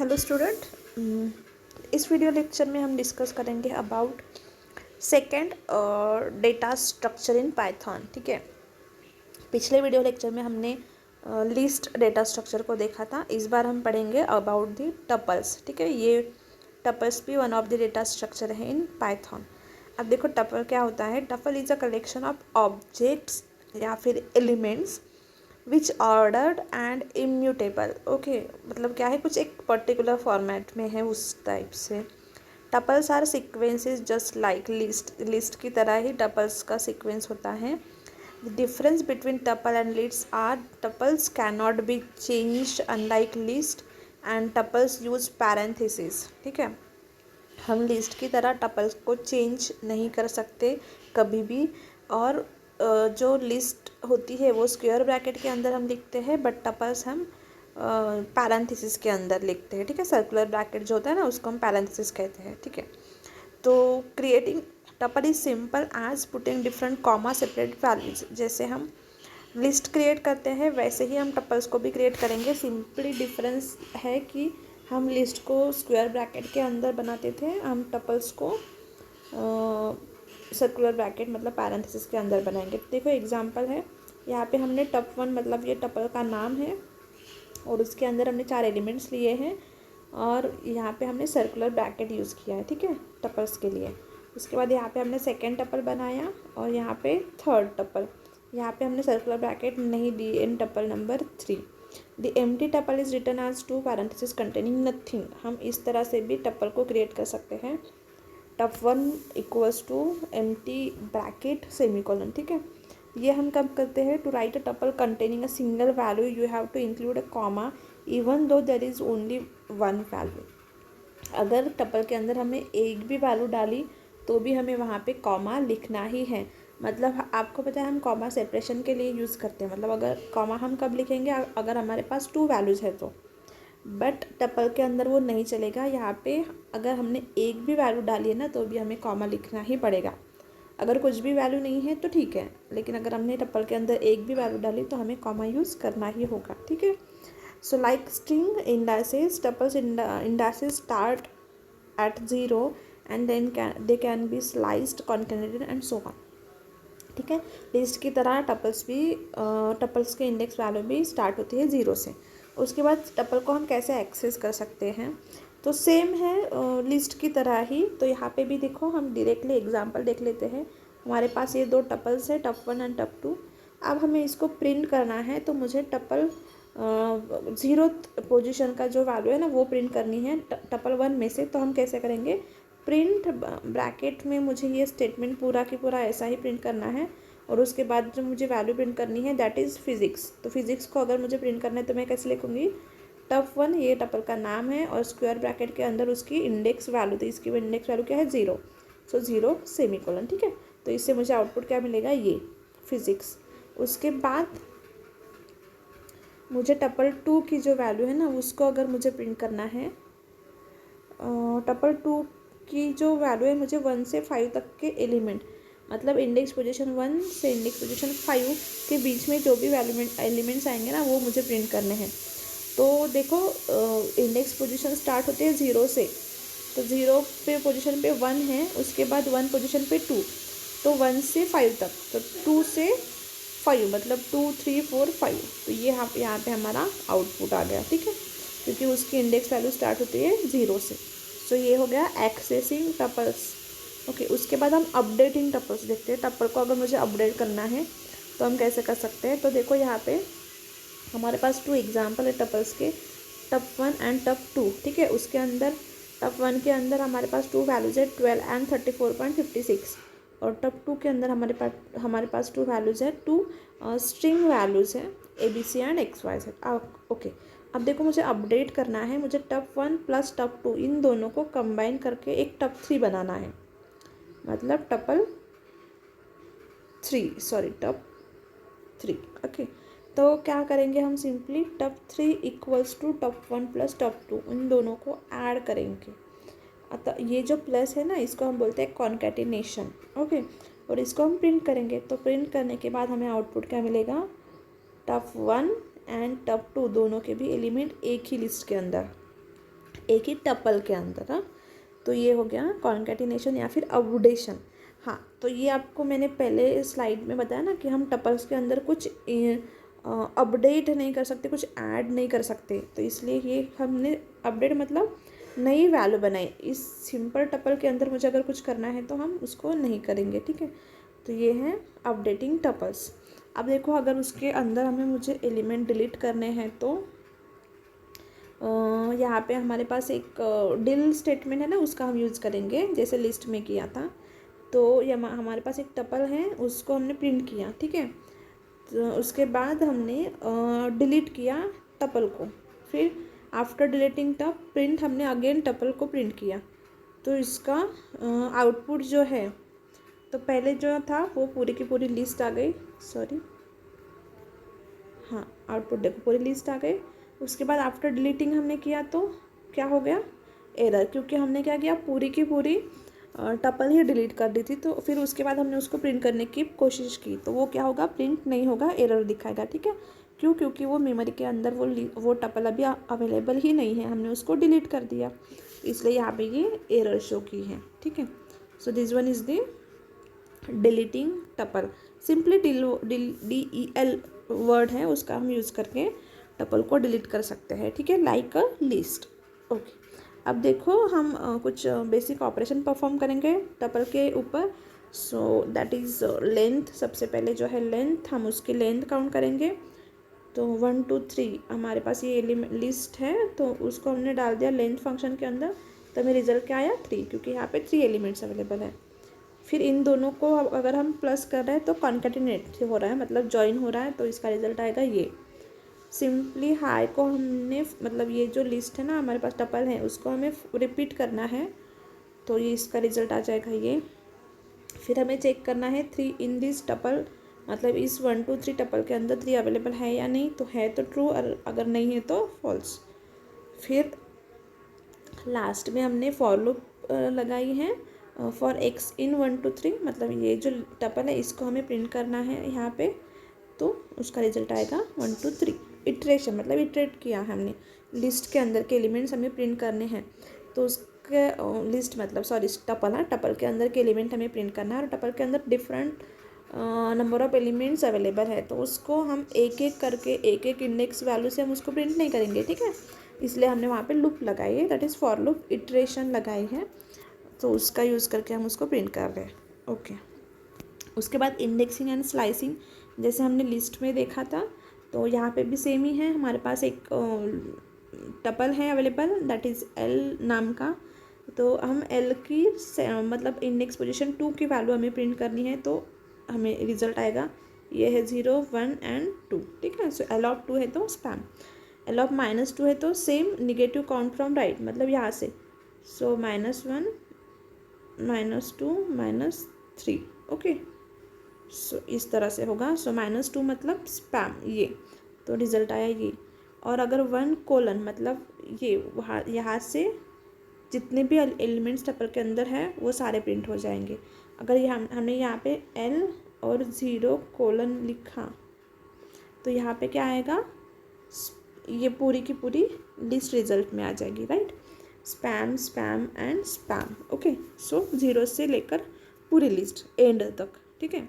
Hello student, इस video lecture में हम डिस्कस करेंगे about second data structure in Python. ठीक है, पिछले वीडियो लेक्चर में हमने लिस्ट डेटा स्ट्रक्चर को देखा था। इस बार हम पढ़ेंगे अबाउट द टपल्स। ठीक है, ये टपल्स भी one of the data structure है इन पाइथन। अब देखो टपल क्या होता है। Tuple is a collection of objects या फिर elements which ordered and immutable. Okay, मतलब क्या है, कुछ एक पर्टिकुलर फॉर्मेट में है उस टाइप से। Tuples are sequences just like list की तरह ही टपल्स का सीक्वेंस होता है। The difference between tuple and list are tuples can not be changed unlike list and tuples use parenthesis. ठीक है, हम लिस्ट की तरह टपल्स को चेंज नहीं कर सकते कभी भी। और जो लिस्ट होती है वो स्क्वायर ब्रैकेट के अंदर हम लिखते हैं, बट टपल्स हम पैरेंथेसिस के अंदर लिखते हैं। ठीक है, सर्कुलर ब्रैकेट जो होता है ना, उसको हम पैरेंथेसिस कहते हैं। ठीक है, तो creating tuple is simple as putting different comma separate values. जैसे हम लिस्ट क्रिएट करते हैं वैसे ही हम टपल्स को भी क्रिएट करेंगे। सिंपली डिफरेंस है कि हम लिस्ट को स्क्वायर ब्रैकेट के अंदर बनाते थे, हम टपल्स को सर्कुलर ब्रैकेट मतलब पैरेंथेसिस के अंदर बनाएंगे। देखो एग्जांपल है, यहाँ पे हमने टप वन मतलब ये टपल का नाम है और उसके अंदर हमने 4 एलिमेंट्स लिए हैं और यहाँ पे हमने सर्कुलर ब्रैकेट यूज़ किया है। ठीक है, टपल्स के लिए। उसके बाद यहाँ पे हमने सेकेंड टपल बनाया और यहाँ पे थर्ड टपल। यहाँ पे हमने सर्कुलर ब्रैकेट नहीं दी in tuple number 3। The empty tuple is written as 2 parenthesis containing nothing. हम इस तरह से भी टपल को क्रिएट कर सकते हैं। Tup one equals to empty bracket semicolon. ठीक है, ये हम कब करते हैं। To write a tuple containing a single value you have to include a comma even though there is only one value. अगर टपल के अंदर हमने एक भी वैल्यू डाली तो भी हमें वहाँ पे कॉमा लिखना ही है। मतलब आपको पता है हम कॉमा सेपरेशन के लिए यूज़ करते हैं। मतलब अगर कॉमा हम कब लिखेंगे, अगर हमारे पास 2 वैल्यूज़ है तो। बट टपल के अंदर वो नहीं चलेगा। यहाँ पे अगर हमने एक भी वैल्यू डाली है ना तो भी हमें कॉमा लिखना ही पड़ेगा। अगर कुछ भी वैल्यू नहीं है तो ठीक है, लेकिन अगर हमने टपल के अंदर एक भी वैल्यू डाली तो हमें कॉमा यूज़ करना ही होगा। ठीक है, so like string indices, tuples indices start at 0 and then they can be sliced concatenated and so on. ठीक है, लिस्ट की तरह टपल्स भी टपल्स के इंडेक्स वैल्यू भी स्टार्ट होती है 0 से। उसके बाद टपल को हम कैसे एक्सेस कर सकते हैं, तो सेम है लिस्ट की तरह ही। तो यहाँ पे भी देखो हम डायरेक्टली एग्जांपल देख लेते हैं। हमारे पास ये 2 टपल्स है, टप 1 एंड टप 2। अब हमें इसको प्रिंट करना है तो मुझे टपल 0 पोजीशन का जो वैल्यू है ना वो प्रिंट करनी है टपल 1 में से। तो हम कैसे करेंगे, प्रिंट ब्रैकेट में मुझे ये स्टेटमेंट पूरा की पूरा ऐसा ही प्रिंट करना है और उसके बाद जो मुझे वैल्यू प्रिंट करनी है दैट इज़ फिजिक्स। तो फिजिक्स को अगर मुझे प्रिंट करना है तो मैं कैसे लिखूँगी, टप 1 ये टपल का नाम है और स्क्वायर ब्रैकेट के अंदर उसकी इंडेक्स वैल्यू, तो इसकी इंडेक्स वैल्यू क्या है 0। सो 0 सेमीकोलन। ठीक है, तो इससे मुझे आउटपुट क्या मिलेगा, ये फिजिक्स। उसके बाद मुझे टपल 2 की जो वैल्यू है ना उसको अगर मुझे प्रिंट करना है, टपल 2 की जो वैल्यू है मुझे 1 से 5 तक के एलिमेंट, मतलब इंडेक्स पोजीशन 1 से इंडेक्स पोजीशन 5 के बीच में जो भी एलिमेंट्स आएंगे ना वो मुझे प्रिंट करने हैं। तो देखो इंडेक्स पोजीशन स्टार्ट होते हैं 0 से, तो 0 पे पोजीशन पे 1 है, उसके बाद 1 पोजीशन पे 2, तो 1 से 5 तक, तो 2 से 5 मतलब 2 3 4 5। तो ये यहाँ पे हमारा आउटपुट आ गया। ठीक है, क्योंकि उसकी इंडेक्स वैल्यू स्टार्ट होती है 0 से। सो ये हो गया एक्सेसिंग टपल्स। ओके, उसके बाद हम अपडेटिंग टपल्स देखते हैं। टपल को अगर मुझे अपडेट करना है तो हम कैसे कर सकते हैं, तो देखो यहाँ पे हमारे पास 2 एग्जाम्पल है टपल्स के, टप 1 एंड टप 2। ठीक है, उसके अंदर टप 1 के अंदर हमारे पास 2 वैल्यूज है 12 एंड 34.56 और टप 2 के अंदर हमारे पास 2 वैल्यूज है 2 स्ट्रिंग वैल्यूज है ABC एंड XYZ। ओके, अब देखो मुझे अपडेट करना है, मुझे टप 1 प्लस टप 2 इन दोनों को कंबाइन करके एक टप 3 बनाना है, मतलब टप 3। ओके, तो क्या करेंगे हम, simply tup 3 equals to tup 1 plus tup 2 इन दोनों को ऐड करेंगे। अतः ये जो प्लस है ना इसको हम बोलते हैं कॉन्केटिनेशन। ओके, और इसको हम प्रिंट करेंगे, तो प्रिंट करने के बाद हमें आउटपुट क्या मिलेगा, टप 1 एंड टप 2 दोनों के भी एलिमेंट एक ही लिस्ट के अंदर। एक ही टपल के अंदर। हाँ, तो ये हो गया कॉन्कैटिनेशन या फिर अपडेशन। हाँ, तो ये आपको मैंने पहले स्लाइड में बताया ना कि हम टपल्स के अंदर कुछ अपडेट नहीं कर सकते, कुछ ऐड नहीं कर सकते, तो इसलिए ये हमने अपडेट मतलब नई वैल्यू बनाई। इस सिंपल टपल के अंदर मुझे अगर कुछ करना है तो हम उसको नहीं करेंगे, ठीक है। तो ये है अपडेटिंग टपल्स। अब देखो, अगर उसके अंदर हमें मुझे एलिमेंट डिलीट करने हैं तो यहाँ पे हमारे पास एक डिल स्टेटमेंट है ना, उसका हम यूज़ करेंगे जैसे लिस्ट में किया था। तो ये हमारे पास एक टपल है, उसको हमने प्रिंट किया, ठीक है। तो उसके बाद हमने डिलीट किया टपल को, फिर आफ्टर डिलीटिंग प्रिंट हमने अगेन टपल को प्रिंट किया। तो इसका आउटपुट जो है, तो पहले जो था वो पूरी की पूरी लिस्ट आ गई, सॉरी, हाँ, आउटपुट देखो पूरी लिस्ट आ गई। उसके बाद आफ्टर डिलीटिंग हमने किया तो क्या हो गया, एरर, क्योंकि हमने क्या किया, पूरी की पूरी टपल ही डिलीट कर दी थी। तो फिर उसके बाद हमने उसको प्रिंट करने की कोशिश की तो वो क्या होगा, प्रिंट नहीं होगा, एरर दिखाएगा, ठीक है। क्यों, क्योंकि वो मेमोरी के अंदर वो टपल अभी अवेलेबल ही नहीं है, हमने उसको डिलीट कर दिया, इसलिए यहाँ पे ये एरर शो की है, ठीक है। So this one is the deleting tuple. Simply DEL word है, उसका हम यूज़ करके टपल को डिलीट कर सकते हैं, ठीक है, लाइक अ लिस्ट। ओके, अब देखो हम कुछ बेसिक ऑपरेशन परफॉर्म करेंगे टपल के ऊपर। So that is length. सबसे पहले जो है लेंथ, हम उसकी लेंथ काउंट करेंगे। तो 1 2 3 हमारे पास ये लिस्ट है, तो उसको हमने डाल दिया लेंथ फंक्शन के अंदर। तो हमें रिजल्ट क्या आया, 3, क्योंकि यहाँ पे 3 एलिमेंट्स अवेलेबल है। फिर इन दोनों को अगर हम प्लस कर रहे हैं तो कॉन्कैटिनेट हो रहा है, मतलब जॉइन हो रहा है, तो इसका रिजल्ट आएगा ये। सिंपली हाई को हमने, मतलब ये जो लिस्ट है ना हमारे पास टपल है, उसको हमें रिपीट करना है, तो ये इसका रिजल्ट आ जाएगा ये। फिर हमें चेक करना है 3 इन दिस टपल, मतलब इस 1 2 3 टपल के अंदर 3 अवेलेबल है या नहीं, तो है तो ट्रू, और अगर नहीं है तो फॉल्स। फिर लास्ट में हमने फॉर लूप लगाई है फॉर x इन 1 2 3, मतलब ये जो टपल है इसको हमें प्रिंट करना है यहाँ पे, तो उसका रिजल्ट आएगा 1 2 3। इटरेशन मतलब इटरेट किया है हमने, लिस्ट के अंदर के एलिमेंट्स हमें प्रिंट करने हैं, तो उसके लिस्ट मतलब सॉरी टपल है, टपल के अंदर के एलिमेंट हमें प्रिंट करना है, और टपल के अंदर different number of elements available है, तो उसको हम एक एक करके एक एक इंडेक्स वैल्यू से हम उसको प्रिंट नहीं करेंगे, ठीक है। इसलिए हमने वहाँ पे लूप लगाई है, that is for loop iteration लगाई है, तो उसका यूज़ करके हम उसको प्रिंट कर रहे हैं। ओके, उसके बाद इंडेक्सिंग एंड स्लाइसिंग, जैसे हमने लिस्ट में देखा था, तो यहाँ पे भी सेम ही है। हमारे पास एक टपल है अवेलेबल, दैट इज़ L नाम का, तो हम L की मतलब इंडेक्स पोजीशन 2 की वैल्यू हमें प्रिंट करनी है, तो हमें रिजल्ट आएगा ये है 0 1 एंड 2, ठीक है। सो L ऑफ 2 है तो स्पैम, L ऑफ -2 है तो same negative count from right, मतलब यहाँ से, सो -1 -2 -3, ओके। सो इस तरह से होगा। सो -2 मतलब स्पैम, ये तो रिजल्ट आया ये। और अगर 1 कोलन मतलब ये वहाँ यहाँ से जितने भी एलिमेंट्स टपल के अंदर है वो सारे प्रिंट हो जाएंगे। अगर हमने यहाँ पे L और 0 कोलन लिखा तो यहाँ पे क्या आएगा, ये पूरी की पूरी लिस्ट रिजल्ट में आ जाएगी, right. Spam spam and spam, okay. So 0 से लेकर पूरी लिस्ट एंड तक, ठीक है,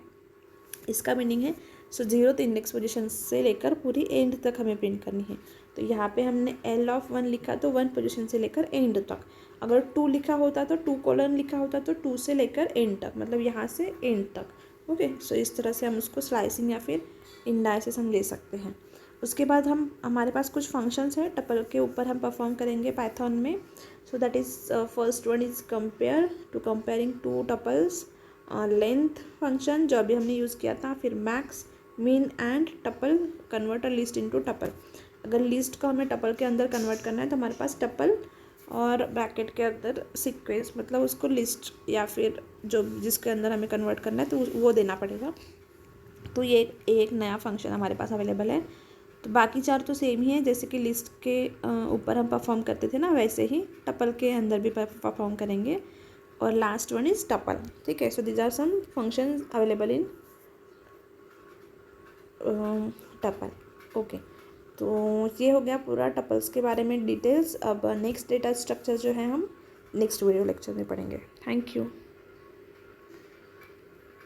इसका मीनिंग है। सो 0th इंडेक्स पोजीशन से लेकर पूरी एंड तक हमें प्रिंट करनी है। तो यहाँ पे हमने L ऑफ 1 लिखा तो 1 पोजीशन से लेकर एंड तक, अगर 2 लिखा होता तो 2 कोलन लिखा होता तो 2 से लेकर एंड तक, मतलब यहाँ से एंड तक, ओके। सो इस तरह से हम उसको स्लाइसिंग या फिर इंडाइसिस हम ले सकते हैं। उसके बाद हमारे पास कुछ फंक्शंस है टपल के ऊपर हम परफॉर्म करेंगे पाइथन में। So that is first one is comparing 2 tuples, length function जो अभी हमने यूज़ किया था, फिर max mean and tuple convert a list into tuple. अगर लिस्ट को हमें टपल के अंदर कन्वर्ट करना है तो हमारे पास टपल और ब्रैकेट के अंदर सीक्वेंस, मतलब उसको लिस्ट या फिर जो जिसके अंदर हमें कन्वर्ट करना है तो वो देना पड़ेगा। तो ये एक नया फंक्शन हमारे पास अवेलेबल है। तो बाकी 4 तो सेम ही है, जैसे कि लिस्ट के ऊपर हम परफॉर्म करते थे ना, वैसे ही टपल के अंदर भी परफॉर्म करेंगे। और लास्ट वन इज टपल, ठीक है। So these are some functions available in tuple, okay. तो ये हो गया पूरा टपल्स के बारे में डिटेल्स। अब नेक्स्ट डेटा स्ट्रक्चर जो है हम नेक्स्ट वीडियो लेक्चर में पढ़ेंगे। Thank you.